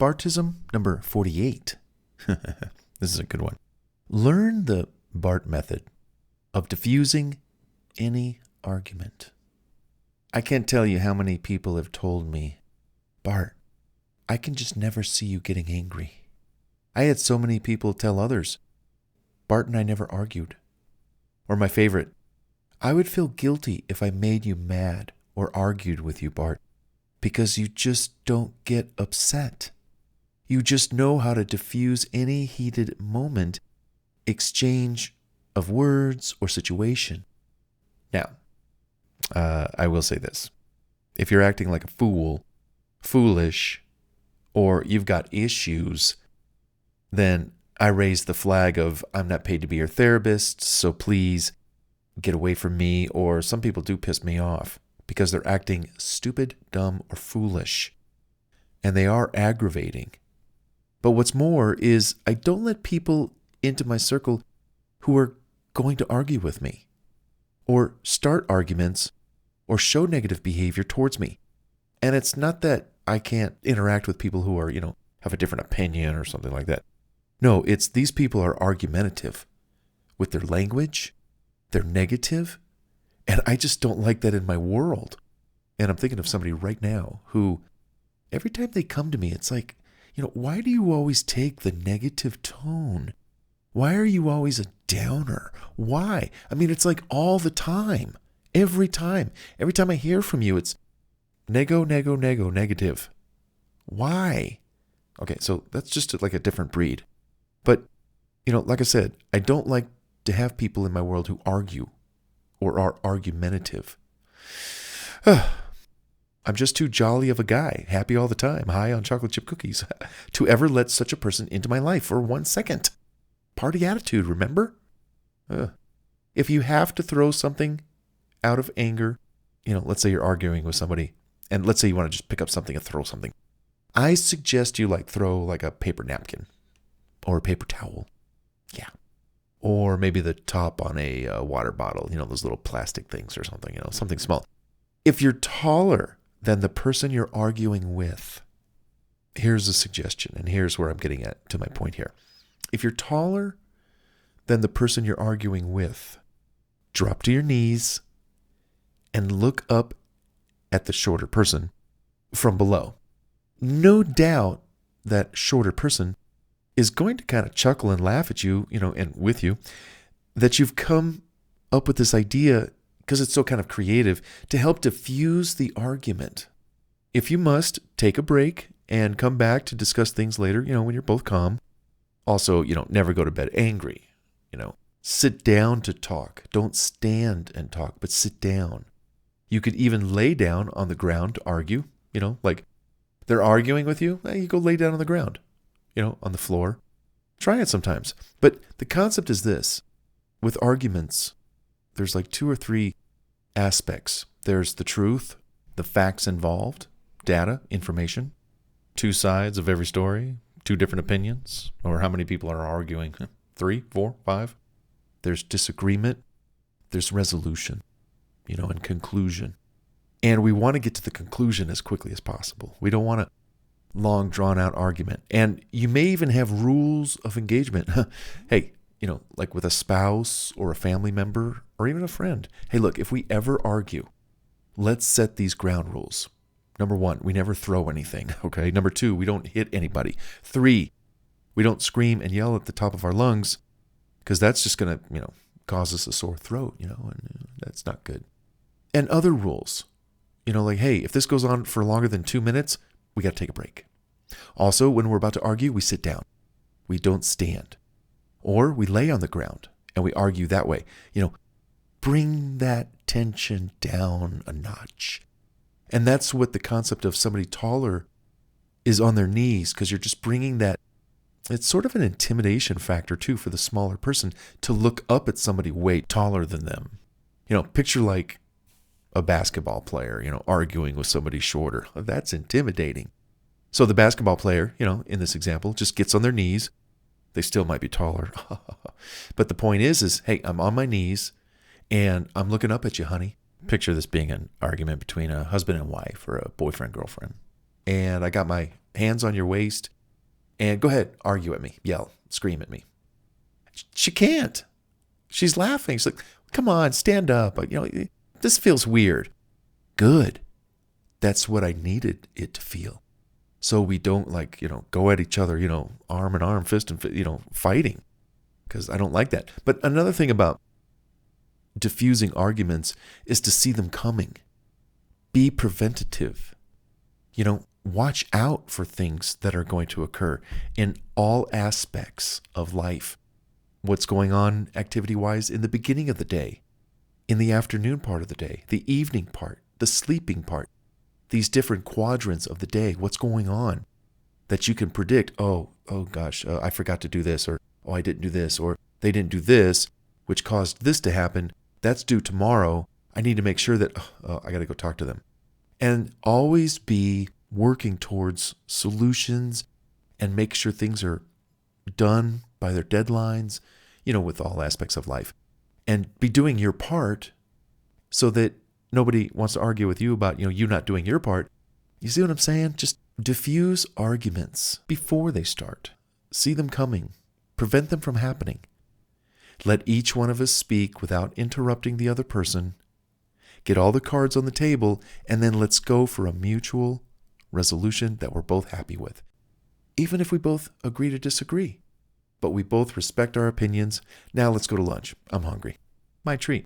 BARTISM number 48. This is a good one. Learn the Bart method of diffusing any argument. I can't tell you how many people have told me, Bart, I can just never see you getting angry. I had so many people tell others, Bart and I never argued. Or my favorite, I would feel guilty if I made you mad or argued with you, Bart, because you just don't get upset. You just know how to diffuse any heated moment, exchange of words or situation. Now, I will say this. If you're acting like a fool, foolish, or you've got issues, then I raise the flag of I'm not paid to be your therapist, so please get away from me. Or some people do piss me off because they're acting stupid, dumb, or foolish. And they are aggravating. But what's more is I don't let people into my circle who are going to argue with me or start arguments or show negative behavior towards me. And it's not that I can't interact with people who are, have a different opinion or something like that. No, it's these people are argumentative with their language. They're negative. And I just don't like that in my world. And I'm thinking of somebody right now who every time they come to me, it's like, why do you always take the negative tone? Why are you always a downer? Why? I mean, it's like all the time. Every time. Every time I hear from you, it's negative. Why? Okay, so that's just like a different breed. But, like I said, I don't like to have people in my world who argue or are argumentative. I'm just too jolly of a guy, happy all the time, high on chocolate chip cookies, to ever let such a person into my life for 1 second. Party attitude, remember? If you have to throw something out of anger, let's say you're arguing with somebody, and let's say you want to just pick up something and throw something. I suggest you throw a paper napkin or a paper towel. Yeah. Or maybe the top on a water bottle, those little plastic things or something, something small. If you're taller than the person you're arguing with, here's a suggestion, and here's where I'm getting at to my point here. If you're taller than the person you're arguing with, drop to your knees and look up at the shorter person from below. No doubt that shorter person is going to kind of chuckle and laugh at you, and with you, that you've come up with this idea, because it's so kind of creative, to help diffuse the argument. If you must, take a break and come back to discuss things later, when you're both calm. Also, never go to bed angry. Sit down to talk. Don't stand and talk, but sit down. You could even lay down on the ground to argue, like they're arguing with you. You go lay down on the ground, on the floor. Try it sometimes. But the concept is this. With arguments, there's 2 or 3 aspects. There's the truth, the facts involved, data, information, 2 sides of every story, 2 different opinions, or how many people are arguing? 3, 4, 5. There's disagreement. There's resolution, and conclusion. And we want to get to the conclusion as quickly as possible. We don't want a long, drawn-out argument. And you may even have rules of engagement. Hey, like with a spouse or a family member or even a friend. Hey, look, if we ever argue, let's set these ground rules. Number 1, we never throw anything, okay? Number 2, we don't hit anybody. 3, we don't scream and yell at the top of our lungs, because that's just going to, cause us a sore throat, and that's not good. And other rules, hey, if this goes on for longer than 2 minutes, we got to take a break. Also, when we're about to argue, we sit down. We don't stand. Or we lay on the ground and we argue that way. Bring that tension down a notch. And that's what the concept of somebody taller is on their knees, because you're just bringing that. It's sort of an intimidation factor, too, for the smaller person to look up at somebody way taller than them. Picture like a basketball player, arguing with somebody shorter. That's intimidating. So the basketball player, in this example, just gets on their knees. They still might be taller. But the point is, hey, I'm on my knees and I'm looking up at you, honey. Picture this being an argument between a husband and wife or a boyfriend, girlfriend. And I got my hands on your waist And go ahead, argue at me, yell, scream at me. She can't. She's laughing. She's like, come on, stand up. This feels weird. Good. That's what I needed it to feel. So we don't go at each other, arm in arm, fist and fist, fighting. Because I don't like that. But another thing about diffusing arguments is to see them coming. Be preventative. Watch out for things that are going to occur in all aspects of life. What's going on activity-wise in the beginning of the day, in the afternoon part of the day, the evening part, the sleeping part, these different quadrants of the day, what's going on that you can predict, oh gosh, I forgot to do this, or I didn't do this, or they didn't do this, which caused this to happen. That's due tomorrow. I need to make sure that I got to go talk to them. And always be working towards solutions and make sure things are done by their deadlines, with all aspects of life. And be doing your part so that nobody wants to argue with you about, you not doing your part. You see what I'm saying? Just diffuse arguments before they start. See them coming. Prevent them from happening. Let each one of us speak without interrupting the other person. Get all the cards on the table, and then let's go for a mutual resolution that we're both happy with. Even if we both agree to disagree. But we both respect our opinions. Now let's go to lunch. I'm hungry. My treat.